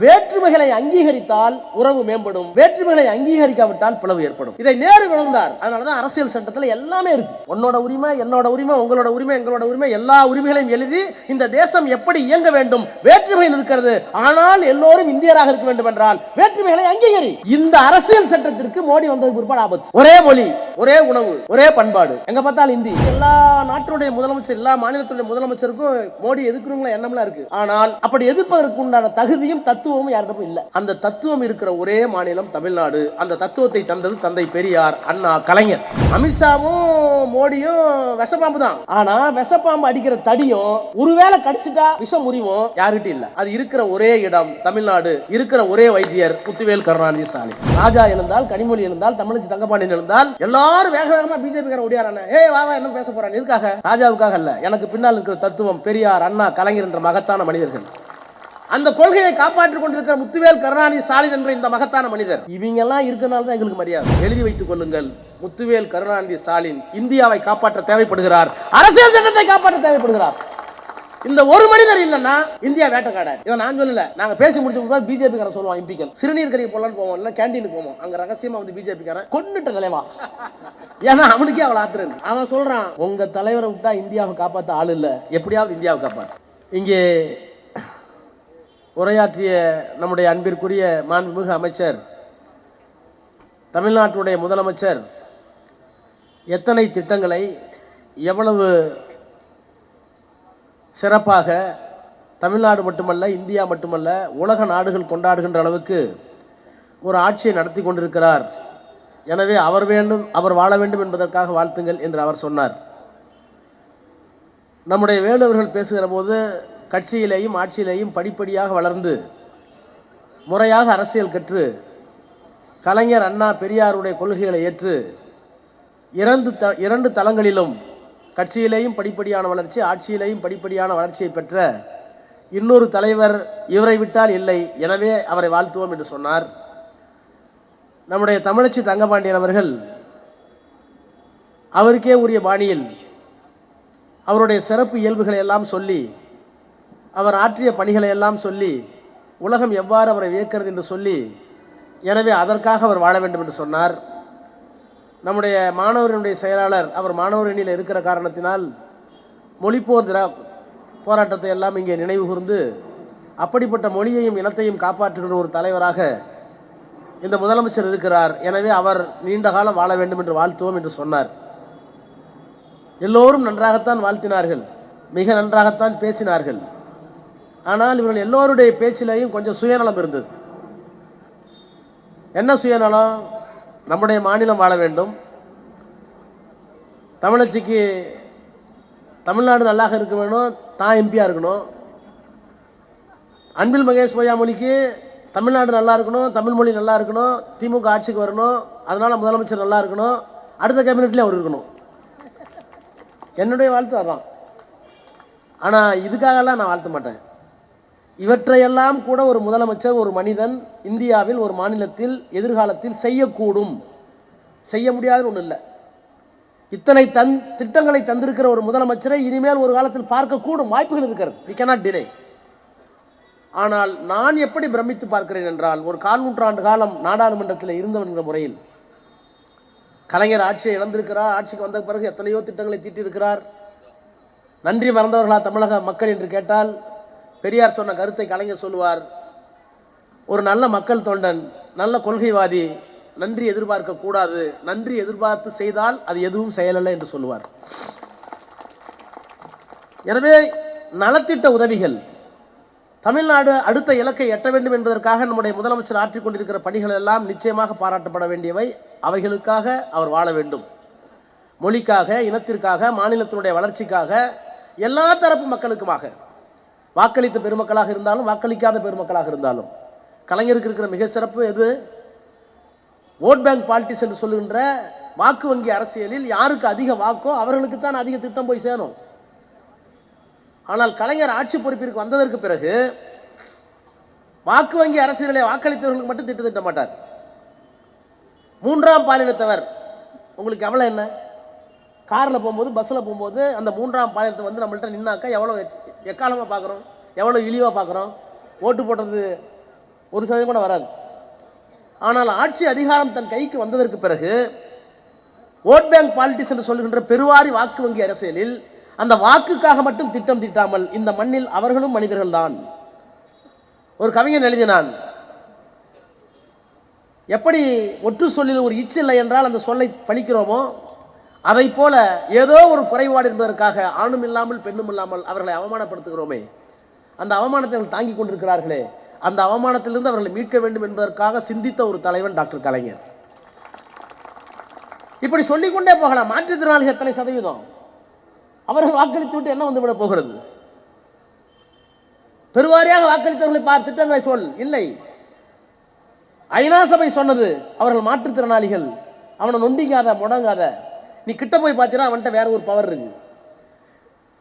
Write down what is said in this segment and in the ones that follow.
வேற்றுமைகளை அங்கீகரித்தால் உறவு மேம்படும், வேற்றுமைகளை அங்கீகரிக்காவிட்டால் பிளவு ஏற்படும். இதை நேரு உணர்ந்தார். அதனாலதான் அரசியல் சட்டத்தில் எல்லாமே இருக்கு. உன்னோட உரிமை, என்னோட உரிமை, உங்களோட உரிமை, எங்களோட உரிமை, எல்லா உரிமைகளையும் எழுதி இந்த தேசம் எப்படி இயங்க வேண்டும், வேற்றுமையில் இருக்கிறது, ஆனால் எல்லோரும் இந்தியராக இருக்க வேண்டும் என்றால் வேற்றுமைகளை அங்கீகரி. இந்த அரசியல் சட்டத்திற்கு மோடி வந்தது பிற்பாடு ஆபத்து. ஒரே மொழி, ஒரே உணவு, ஒரே பண்பாடு, எங்க பார்த்தால் இந்தி. எல்லா நாட்டுடைய முதலமைச்சர், எல்லா மாநிலத்துடைய முதலமைச்சருக்கும் மோடி எதிர்க்கிறவங்கள எண்ணம்லாம் இருக்கு. ஆனால் அப்படி எதிர்ப்பதற்கு உண்டான தகுதியும் தத்துவமும் யாரிடமும் இல்ல. அந்த தத்துவம் இருக்கிற ஒரே மாநிலம் தமிழ்நாடு. அந்த தத்துவத்தை தந்தது தந்தை பெரியார், அண்ணா, கலைஞர். அமித்ஷாவும் மோடியும் விஷப்பாம்பு தான். ஆனா விஷப்பாம்பு அடிக்கிற தடியும் ஒருவேளை கடிச்சிட்டா விஷம் முறிவும் யாருகிட்ட இல்ல. அது இருக்கிற ஒரே இடம் தமிழ்நாடு. இருக்கிற ஒரே வைத்தியர் முத்துவேல் கருணாநிதி ஸ்டாலின். ராஜா எழுந்தால், கனிமொழி எழுந்தால், தமிழச்சி தங்கபாண்டியன் எழுந்தால் எல்லாரும் வேக வேகமா பிஜேபி காரன் ஓடியாரான. ஏய் வா வா, என்ன பேச போறாங்க? எதுக்காக? ராஜாவுக்காக அல்ல. எனக்கு பின்னால் இருக்கிற தத்துவம் பெரியார், அண்ணா, கலைஞர் என்ற மகத்தான மனிதர்கள். அந்த கொள்கையை காப்பாற்றிக் கொண்டிருக்கிற முத்துவேல் கருணாநிதி ஸ்டாலின் என்ற இந்த மகத்தான மனிதர். இவங்க எல்லாம் இருக்கனால தான் எங்களுக்கு மரியாதை. எழுதி வைத்துக் கொள்ளுங்கள், முத்துவேல் கருணாநிதி ஸ்டாலின் இந்தியாவை காப்பாற்ற தேவைப்படுகிறார், அரசியல் சட்டத்தை காப்பாற்ற தேவைப்படுகிறார். இந்த ஒரு மனிதர் இல்லைன்னா இந்தியா வேட்டக்காடாது. இதை நான் சொல்லல, நாங்க பேசி முடிச்ச பிஜேபி காரன் சொல்லுவான். எம்பிக்கள் சிறுநீர் கழிவு போலான்னு போவோம், இல்ல கேண்டீனுக்கு போவோம். அங்க ரகசியமா வந்து பிஜேபி காரன் கொன்னுட்ட தலைவா, ஏன்னா அவனுக்கே அவளை ஆத்துறது. அவன் சொல்றான், உங்க தலைவரை விட்டா இந்தியாவை காப்பாற்ற ஆள் இல்ல, எப்படியாவது இந்தியாவை காப்பாற்ற. இங்கே உரையாற்றிய நம்முடைய அன்பிற்குரிய மாண்புமிகு அமைச்சர், தமிழ்நாட்டுடைய முதலமைச்சர் எத்தனை திட்டங்களை எவ்வளவு சிறப்பாக தமிழ்நாடு மட்டுமல்ல, இந்தியா மட்டுமல்ல, உலக நாடுகள் கொண்டாடுகின்ற அளவுக்கு ஒரு ஆட்சியை நடத்தி கொண்டிருக்கிறார். எனவே அவர் வாழ வேண்டும் என்பதற்காக வாழ்த்துங்கள் என்று அவர் சொன்னார். நம்முடைய வேலுவர்கள் பேசுகிற போது கட்சியிலேயும் ஆட்சியிலேயும் படிப்படியாக வளர்ந்து முறையாக அரசியல் கற்று கலைஞர், அண்ணா, பெரியாருடைய கொள்கைகளை ஏற்று இரண்டு தளங்களிலும் கட்சியிலேயும் படிப்படியான வளர்ச்சி, ஆட்சியிலேயும் படிப்படியான வளர்ச்சியை பெற்ற இன்னொரு தலைவர் இவரை விட்டால் இல்லை, எனவே அவரை வாழ்த்துவோம் என்று சொன்னார். நம்முடைய தமிழச்சி தங்கபாண்டியன் அவர்கள் அவருக்கே உரிய பாணியில் அவருடைய சிறப்பு இயல்புகளை எல்லாம் சொல்லி, அவர் ஆற்றிய பணிகளை எல்லாம் சொல்லி, உலகம் எவ்வாறு அவரை வியக்கிறது என்று சொல்லி, எனவே அதற்காக அவர் வாழ வேண்டும் என்று சொன்னார். நம்முடைய மாணவர்களுடைய செயலாளர், அவர் மாணவர் அணியில் இருக்கிற காரணத்தினால் மொழிப்போர் போராட்டத்தை எல்லாம் இங்கே நினைவு கூர்ந்து அப்படிப்பட்ட மொழியையும் இனத்தையும் காப்பாற்றுகின்ற ஒரு தலைவராக இந்த முதலமைச்சர் இருக்கிறார். எனவே அவர் நீண்ட காலம் வாழ வேண்டும் என்று வாழ்த்துவோம் என்று சொன்னார். எல்லோரும் நன்றாகத்தான் வாழ்த்தினார்கள், மிக நன்றாகத்தான் பேசினார்கள். ஆனால் இவர்கள் எல்லோருடைய பேச்சிலையும் கொஞ்சம் சுயநலம் இருந்தது. என்ன சுயநலம்? நம்முடைய மாநிலம் வாழ வேண்டும், தமிழச்சிக்கு தமிழ்நாடு நல்லாக இருக்க வேணும், தான் எம்பியா இருக்கணும். அன்பில் மகேஷ் பொய்யாமொழிக்கு தமிழ்நாடு நல்லா இருக்கணும், தமிழ் மொழி நல்லா இருக்கணும், திமுக ஆட்சிக்கு வரணும், அதனால முதலமைச்சர் நல்லா இருக்கணும், அடுத்த கேபினெட்லேயும் அவர் இருக்கணும். என்னுடைய வாழ்த்து அதான். ஆனால் இதுக்காகலாம் நான் வாழ்த்த மாட்டேன். இவற்றையெல்லாம் கூட ஒரு முதலமைச்சர், ஒரு மனிதன் இந்தியாவில் ஒரு மாநிலத்தில் எதிர்காலத்தில் செய்யக்கூடும். செய்ய முடியாதுன்னு ஒன்றும் இல்லை. இத்தனை திட்டங்களை தந்திருக்கிற ஒரு முதலமைச்சரை இனிமேல் ஒரு காலத்தில் பார்க்கக்கூடும், வாய்ப்புகள் இருக்கிறது. we cannot deny. ஆனால் நான் எப்படி பிரமித்து பார்க்கிறேன் என்றால், ஒரு 4 நூற்றாண்டு காலம் நாடாளுமன்றத்தில் இருந்தவன் என்ற முறையில் கலைஞர் ஆட்சியை இழந்திருக்கிறார். ஆட்சிக்கு வந்த பிறகு எத்தனையோ திட்டங்களை தீட்டியிருக்கிறார். நன்றி மறந்தவர்களா தமிழக மக்கள் என்று கேட்டால், பெரியார் சொன்ன கருத்தை கலைஞர் சொல்லுவார், ஒரு நல்ல மக்கள் தொண்டன், நல்ல கொள்கைவாதி நன்றி எதிர்பார்க்க கூடாது, நன்றி எதிர்பார்த்து செய்தால் அது எதுவும் செயலல்ல என்று சொல்லுவார். எனவே நலத்திட்ட உதவிகள், தமிழ்நாடு அடுத்த இலக்கை எட்ட வேண்டும் என்பதற்காக நம்முடைய முதலமைச்சர் ஆற்றிக் கொண்டிருக்கிற பணிகள் எல்லாம் நிச்சயமாக பாராட்டப்பட வேண்டியவை. அவைகளுக்காக அவர் வாழ வேண்டும். மொழிக்காக, இனத்திற்காக, மாநிலத்தினுடைய வளர்ச்சிக்காக, எல்லா தரப்பு மக்களுக்குமாக, வாக்களித்த பெருமக்களாக இருந்தாலும் வாக்களிக்காத பெருமக்களாக இருந்தாலும். கலைஞருக்கு இருக்கிற மிக சிறப்பு எது? ஓட் பேங்க் பாலிட்டிக்ஸ் என்று சொல்லுகின்ற வாக்கு வங்கி அரசியலில் யாருக்கு அதிக வாக்கோ அவர்களுக்கு தான் அதிக திட்டம் போய் சேரும். ஆனால் கலைஞர் ஆட்சி பொறுப்பிற்கு வந்ததற்கு பிறகு வாக்கு வங்கி அரசியலை வாக்களித்தவர்களுக்கு மட்டும் திட்ட மாட்டார். 3ஆம் பாலினத்தவர், உங்களுக்கு எவ்வளவு என்ன? காரில் போகும்போது, பஸ்ஸில் போகும்போது அந்த 3ஆம் பாலினத்தை வந்து நம்மள்ட்ட நின்னாக்கா எவ்வளோ எக்காலமாக பார்க்குறோம், எவ்வளோ இழிவாக பார்க்குறோம். ஓட்டு போட்டது 1% கூட வராது. ஆனால் ஆட்சி அதிகாரம் தன் கைக்கு வந்ததற்கு பிறகு ஓட் பேங்க் பாலிடிக்ஸ் என்று சொல்லுகின்ற பெருவாரி வாக்கு வங்கி அரசியலில் அந்த வாக்குக்காக மட்டும் திட்டம் தீட்டாமல் இந்த மண்ணில் அவர்களும் மனிதர்கள் தான். ஒரு கவிஞன் எழுதினான், எப்படி ஒற்று சொல்லில் ஒரு இச்சில்லை என்றால் அந்த சொல்லை பழிக்கிறோமோ அதை போல ஏதோ ஒரு குறைபாடு என்பதற்காக ஆணும் இல்லாமல் பெண்ணும் இல்லாமல் அவர்களை அவமானப்படுத்துகிறோமே, அந்த அவமானத்தை அவர்கள் தாங்கிக் கொண்டிருக்கிறார்களே, அந்த அவமானத்திலிருந்து அவர்களை மீட்க வேண்டும் என்பதற்காக சிந்தித்த ஒரு தலைவன் டாக்டர் கலைஞர். இப்படி சொல்லிக்கொண்டே போகலாம். மாற்றுத்திறனாளிகள் எத்தனை சதவீதம்? அவர்கள் வாக்களித்து விட்டு என்ன வந்துவிட போகிறது? பெருவாரியாக வாக்களித்தவர்களை பார்த்து திட்டங்களை சொல். இல்லை, ஐநா சபை சொன்னது அவர்கள் மாற்றுத்திறனாளிகள், அவனை நொண்டிக்காத முடங்காத. நீ கிட்ட போய் பார்த்தீங்கன்னா அவன்கிட்ட வேற ஒரு பவர் இருக்கு.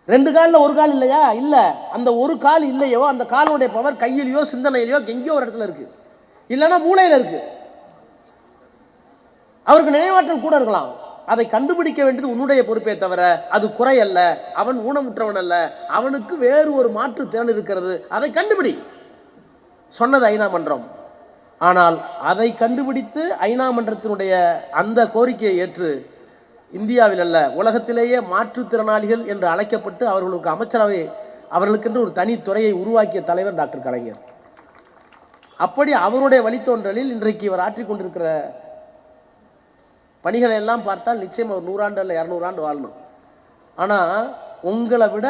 2 காலில் ஒரு கால் இல்லையா? இல்ல, அந்த ஒரு கால் இல்லையோ அந்த காலுடைய பவர் கையிலையோ சிந்தனையிலையோ எங்கேயோ ஒரு இடத்துல இருக்கு, இல்லைன்னா மூளையில இருக்கு. அவருக்கு நினைவாற்றல் கூட இருக்கலாம். அதை கண்டுபிடிக்க வேண்டியது உன்னுடைய பொறுப்பே தவிர அது குறை அல்ல. அவன் ஊனமுற்றவன் அல்ல, அவனுக்கு வேறு ஒரு மாற்று திறன் இருக்கிறது, அதை கண்டுபிடி சொன்னது ஐநா மன்றம். ஆனால் அதை கண்டுபிடித்து ஐநா மன்றத்தினுடைய அந்த கோரிக்கையை ஏற்று இந்தியாவில் அல்ல உலகத்திலேயே மாற்றுத்திறனாளிகள் என்று அழைக்கப்பட்டு அவர்களுக்கு அமைச்சரவை அவர்களுக்கென்று ஒரு தனி துறையை உருவாக்கிய தலைவர் டாக்டர் கலைஞர். அப்படி அவருடைய வழித்தோன்றலில் இன்றைக்கு இவர் ஆற்றிக் கொண்டிருக்கிற பணிகளை எல்லாம் பார்த்தால் நிச்சயம் அவர் 100 ஆண்டு அல்ல 200 ஆண்டு வாழணும். ஆனால் உங்களை விட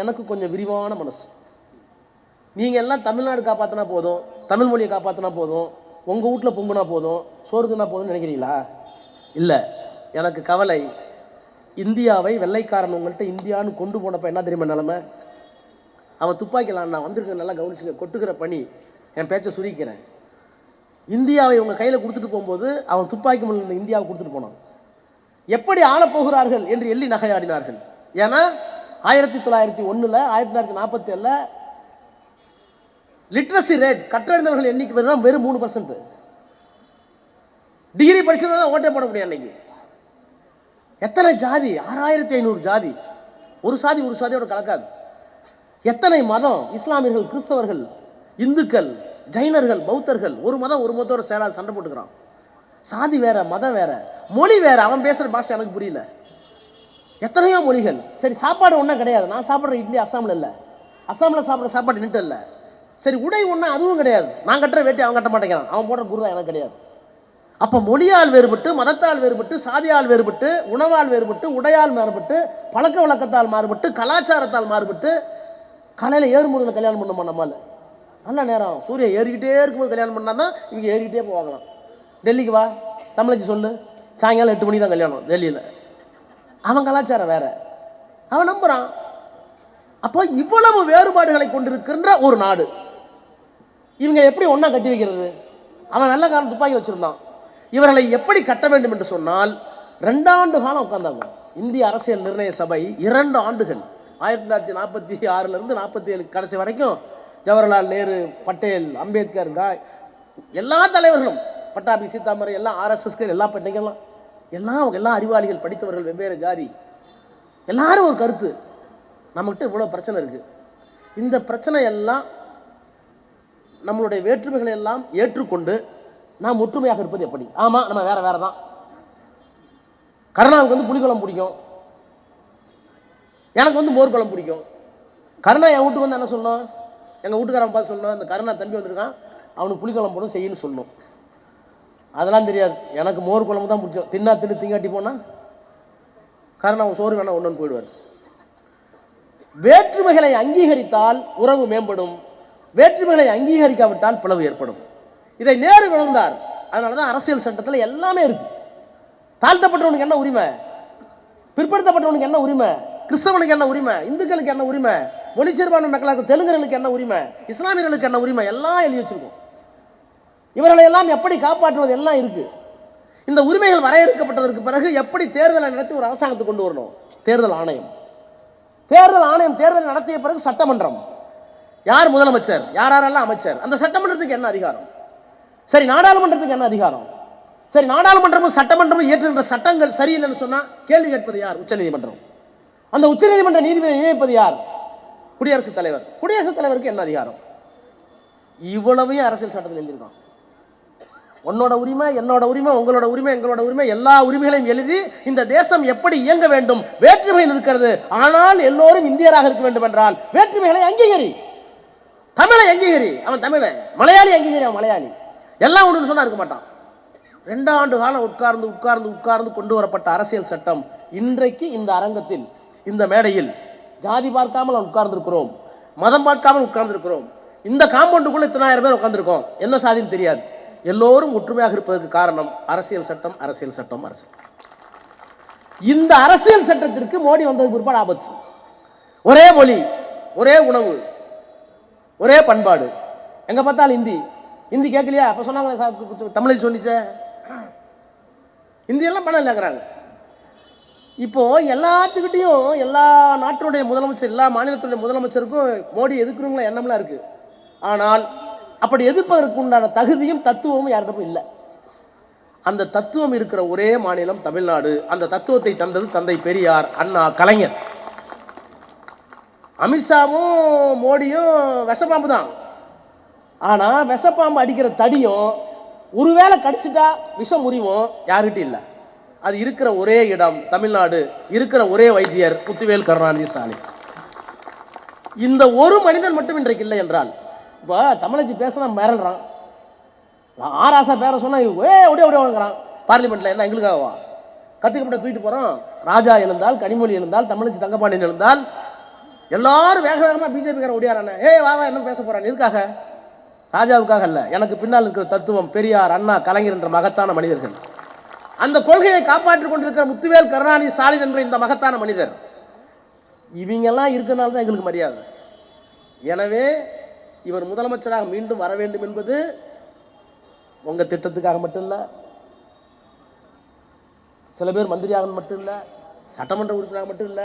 எனக்கு கொஞ்சம் விரிவான மனசு. நீங்கள் எல்லாம் தமிழ்நாடு காப்பாற்றினா போதும், தமிழ் மொழியை காப்பாற்றினா போதும், உங்கள் வீட்டில் பொங்குனா போதும், சோறுதுனா போதும்னு நினைக்கிறீங்களா? இல்லை, எனக்கு கவலை இந்தியாவை வெள்ளைக்காரன் உங்கள்கிட்ட இந்தியான்னு கொண்டு போனப்ப என்ன தெரியுமா நிலைமை? அவன் துப்பாக்கிலாம் நான் வந்திருக்க நல்லா கவனிச்சுங்க, கொட்டுக்கிற பணி, என் பேச்சை சுருக்கிறேன். இந்தியாவை உங்கள் கையில் கொடுத்துட்டு போகும்போது அவன் துப்பாக்கி முள்ள இந்தியாவை கொடுத்துட்டு போனான். எப்படி ஆளப்போகிறார்கள் என்று எள்ளி நகையாடினார்கள். ஏன்னா 1901 1947 லிட்ரஸி ரேட் கற்றறிந்தவர்கள் எண்ணிக்கை வெறும் 3%. டிகிரி படிச்சதான் ஓட்டே போட முடியும். அன்னைக்கு எத்தனை ஜாதி? 6500 ஜாதி. ஒரு சாதி ஒரு சாதியோட கலக்காது. எத்தனை மதம்? இஸ்லாமியர்கள், கிறிஸ்தவர்கள், இந்துக்கள், ஜைனர்கள், பௌத்தர்கள், ஒரு மதம் ஒரு மதத்தோட சேராது, சண்டை போட்டுக்கிறான். சாதி வேற, மதம் வேற, மொழி வேற. அவன் பேசுற பாஷை எனக்கு புரியல. எத்தனையோ மொழிகள். சரி, சாப்பாடு ஒன்றும் கிடையாது. நான் சாப்பிட்ற இட்லி அஸ்ஸாமில் இல்லை, அஸ்ஸாமில் சாப்பிட்ற சாப்பாடு நிட்டு இல்லை. சரி, உடை ஒன்றா அதுவும் கிடையாது. நான் கட்டுற வேட்டி அவன் கட்ட மாட்டேங்கிறான், அவன் போடுற குருதா எனக்கு கிடையாது. அப்போ மொழியால் வேறுபட்டு, மதத்தால் வேறுபட்டு, சாதியால் வேறுபட்டு, உணவால் வேறுபட்டு, உடையால் மாறுபட்டு, பழக்க வழக்கத்தால் மாறுபட்டு, கலாச்சாரத்தால் மாறுபட்டு, காலையில் ஏறும்போது கல்யாணம் பண்ணுமா நம்மால்? நல்ல நேரம் சூரியன் ஏறிக்கிட்டே இருக்கும்போது கல்யாணம் பண்ணாதான் இவங்க ஏறிக்கிட்டே போவாங்களாம். டெல்லிக்கு வா, தமிழச்சி சொல்லு, சாயங்காலம் 8 மணிக்கு தான் கல்யாணம் டெல்லியில். அவன் கலாச்சாரம் வேற, அவன் நம்புறான். அப்போ இவ்வளவு வேறுபாடுகளை கொண்டிருக்கின்ற ஒரு நாடு இவங்க எப்படி ஒன்னா கட்டி வைக்கிறது? அவன் நல்ல காலம் துப்பாக்கி வச்சிருந்தான். இவர்களை எப்படி கட்ட வேண்டும் என்று சொன்னால் 2 ஆண்டு காலம் உட்கார்ந்தாங்க. இந்திய அரசியல் நிர்ணய சபை 2 ஆண்டுகள் 1946 47 கடைசி வரைக்கும் ஜவஹர்லால் நேரு, பட்டேல், அம்பேத்கர், எல்லா தலைவர்களும், பட்டாபி, சீதாமரை, எல்லாம் RSS எல்லா பட்டியலாம், எல்லா அறிவாளிகள், படித்தவர்கள், வெவ்வேறு ஜாதி, எல்லாரும் ஒரு கருத்து. நம்மகிட்ட இவ்வளவு பிரச்சனை இருக்கு. இந்த பிரச்சனை எல்லாம் நம்மளுடைய வேற்றுமைகளை எல்லாம் ஏற்றுக்கொண்டு நாம் ஒற்றுமையாக இருப்பது எப்படி? ஆமா, நம்ம வேற வேற தான். கருணாவுக்கு புளிக்குழம்பு பிடிக்கும், எனக்கு மோர் குழம்பு பிடிக்கும். கருணா என் வீட்டுக்கு என்ன சொல்லணும்? எங்க வீட்டுக்காரன் பார்த்து சொல்லணும், இந்த கருணா தம்பி வந்திருக்கான், அவனுக்கு புளிக்குழம்பு போடும் செய்யணும்னு சொல்லணும். அதெல்லாம் தெரியாது. எனக்கு மோர் குழம்பு தான் பிடிக்கும். தின்னா திங்காட்டி போனா கருணா சோறு வேணா ஒன்று போயிடுவார். வேற்றுமைகளை அங்கீகரித்தால் உறவு மேம்படும், வேற்றுமைகளை அங்கீகரிக்காவிட்டால் பிளவு ஏற்படும். இதை நேரு உணர்ந்தார். அதனாலதான் அரசியல் சட்டத்தில் எல்லாமே இருக்கு. தாழ்த்தப்பட்டவனுக்கு என்ன உரிமை, பிற்படுத்தப்பட்டவனுக்கு என்ன உரிமை, கிறிஸ்தவனுக்கு என்ன உரிமை, இந்துக்களுக்கு என்ன உரிமை, மொழி சிறுபான்மை மக்களுக்கு, தெலுங்கர்களுக்கு என்ன உரிமை, இஸ்லாமியர்களுக்கு என்ன உரிமை, எல்லாம் எழுதி வச்சிருக்கோம். இவர்களை எல்லாம் எப்படி காப்பாற்றுவது எல்லாம் இருக்கு. இந்த உரிமைகள் வரையறுக்கப்பட்டதற்கு பிறகு எப்படி தேர்தலை நடத்தி ஒரு அரசாங்கத்தை கொண்டு வரணும்? தேர்தல் ஆணையம். தேர்தல் நடத்திய பிறகு சட்டமன்றம். யார் முதலமைச்சர், யாரெல்லாம் அமைச்சர், அந்த சட்டமன்றத்துக்கு என்ன அதிகாரம்? சரி, நாடாளுமன்றத்துக்கு என்ன அதிகாரம்? சரி, நாடாளுமன்றமும் சட்டமன்றமும் இயற்றுகின்ற சட்டங்கள் சரியில்லைன்னு சொன்னா கேள்வி கேட்பது யார்? உச்சநீதிமன்றம். அந்த உச்சநீதிமன்ற நீதிபதியை நியமிப்பது யார்? குடியரசுத் தலைவர். குடியரசுத் தலைவருக்கு என்ன அதிகாரம்? இவ்வளவையும் அரசியல் சட்டத்தில் எழுதியிருக்கோம். உன்னோட உரிமை, என்னோட உரிமை, உங்களோட உரிமை, எங்களோட உரிமை, எல்லா உரிமைகளையும் எழுதி இந்த தேசம் எப்படி இயங்க வேண்டும், வேற்றுமையில் இருக்கிறது, ஆனால் எல்லோரும் இந்தியராக இருக்க வேண்டும் என்றால் வேற்றுமைகளை அங்கீகரி, தமிழை அங்கீகரி. அவன் தமிழ, மலையாளி அங்கீகரி, அவன் மலையாளி. எல்லாம் ஒன்று சொன்னா இருக்க மாட்டான். 2 ஆண்டு காலம் உட்கார்ந்து உட்கார்ந்து உட்கார்ந்து கொண்டு வரப்பட்ட அரசியல் சட்டம் இன்றைக்கு இந்த அரங்கத்தில், இந்த மேடையில் ஜாதி பார்க்காமல் உட்கார்ந்திருக்கிறோம், மதம் பார்க்காமல் உட்கார்ந்திருக்கிறோம். இந்த காம்பவுண்டுக்குள்ள இத்தனை ஆயிரம் பேர் உட்கார்ந்திருக்கோம். என்ன சாதின்னு தெரியாது. எல்லோரும் ஒற்றுமையாக இருப்பதற்கு காரணம் அரசியல் சட்டம், அரசியல் சட்டம், அரசியல். இந்த அரசியல் சட்டத்திற்கு மோடி வந்ததுக்கு பிற்பாடு ஆபத்து. ஒரே மொழி, ஒரே உணவு, ஒரே பண்பாடு. எங்க பார்த்தாலும் இந்தி. இந்தி கேட்கலையா? அப்ப சொன்னாங்க தமிழை சொல்லிச்ச. இந்தி எல்லாம் பணம் இல்லைங்கிறாங்க. இப்போ எல்லாத்துக்கிட்டையும் எல்லா நாட்டினுடைய முதலமைச்சர், எல்லா மாநிலத்துடைய முதலமைச்சருக்கும் மோடி எதிர்க்கிறவங்கள எண்ணம்லாம் இருக்கு. ஆனால் அப்படி எதிர்ப்பதற்கு உண்டான தகுதியும் தத்துவமும் யாரிடமும் இல்லை. அந்த தத்துவம் இருக்கிற ஒரே மாநிலம் தமிழ்நாடு. அந்த தத்துவத்தை தந்தது தந்தை பெரியார், அண்ணா, கலைஞர். அமித்ஷாவும் மோடியும் விஷப்பாம்பு தான். ஆனா விஷப்பாம்பு அடிக்கிற தடியும் ஒருவேளை கடிச்சிட்டா விஷம் முறிவும் யாருகிட்ட இல்லை. அது இருக்கிற ஒரே இடம் தமிழ்நாடு. இருக்கிற ஒரே வைத்தியர் முத்துவேல் கருணாநிதி ஸ்டாலின். இந்த ஒரு மனிதன் மட்டும் இன்றைக்கு இல்லை என்றால், இப்போ தமிழச்சி பேசினா மிரள்றான், ஆராசா பேர சொன்னா ஓடிங்கிறான் பார்லிமெண்ட்ல. என்ன எங்களுக்காகவா? கத்துக்கப்பட்ட தூக்கிட்டு போறோம். ராஜா எழுந்தால், கனிமொழி எழுந்தால், தமிழச்சி தங்கப்பாண்டியன் எழுந்தால் எல்லாரும் வேக வேகமா பிஜேபி ஓடியாரான. வா என்ன பேச போறான்? எதுக்காக? ராஜாவுக்காக அல்ல. எனக்கு பின்னால் இருக்கிற தத்துவம் பெரியார், அண்ணா, கலைஞர் என்ற மகத்தான மனிதர்கள். அந்த கொள்கையை காப்பாற்றிக் கொண்டிருக்கிற முத்துவேல் கருணாநிதி ஸ்டாலின் என்ற இந்த மகத்தான மனிதர். இவங்கெல்லாம் இருக்கிறனால தான் எங்களுக்கு மரியாதை. எனவே இவர் முதலமைச்சராக மீண்டும் வர வேண்டும் என்பது உங்க திட்டத்துக்காக மட்டும் இல்ல, சில பேர் மந்திரியாக மட்டும் இல்ல, சட்டமன்ற உறுப்பினராக மட்டும் இல்ல,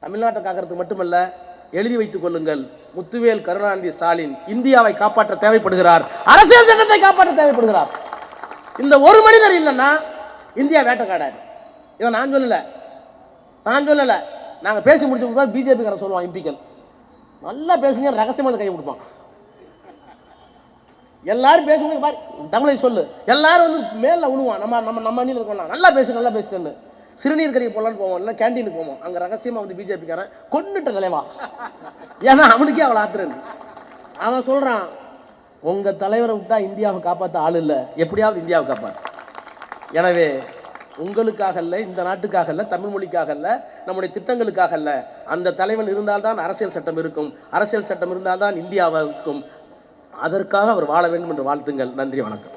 தமிழ்நாட்டை காக்கிறதுக்கு மட்டுமல்ல. எழுதி வைத்துக் கொள்ளுங்கள், முத்துவேல் கருணாநிதி ஸ்டாலின் இந்தியாவை காப்பாற்ற தேவைப்படுகிறார், அரசியல் சட்டத்தை காப்பாற்ற தேவைப்படுகிறார். இந்த ஒரு மனிதர் இல்லைன்னா இந்தியா வேட்டைக்காடாது. இவன் நான் சொல்லல, நாங்க பேசி முடிச்சு பிஜேபி காரன் சொல்லுவான், எம்பிக்கள் நல்லா பேசுங்க, ரகசியமாக கை கொடுப்பான். எல்லாரும் பேசுங்க, தமிழை சொல்லு, எல்லாரும் வந்து மேல விழுவான். நம்ம அணியில் இருக்கோம், நல்லா பேசுன்னு சிறுநீர் கறியை போடலான்னு போவோம், இல்லை கேண்டீனுக்கு போவோம். அங்க ரகசியமா வந்து பிஜேபி காரன் கொண்டுட்ட தலைவா, ஏன்னா அவனுக்கே அவளை ஆத்துறது. அவன் சொல்றான், உங்க தலைவரை விட்டா இந்தியாவை காப்பாற்ற ஆள் இல்லை, எப்படியாவது இந்தியாவை காப்பாற்ற. எனவே உங்களுக்காக அல்ல, இந்த நாட்டுக்காக அல்ல, தமிழ் மொழிக்காக அல்ல, நம்முடைய திட்டங்களுக்காக அல்ல, அந்த தலைவன் இருந்தால்தான் அரசியல் சட்டம் இருக்கும், அரசியல் சட்டம் இருந்தால்தான் இந்தியாவை இருக்கும். அதற்காக அவர் வாழ வேண்டும் என்று வாழ்த்துங்கள். நன்றி, வணக்கம்.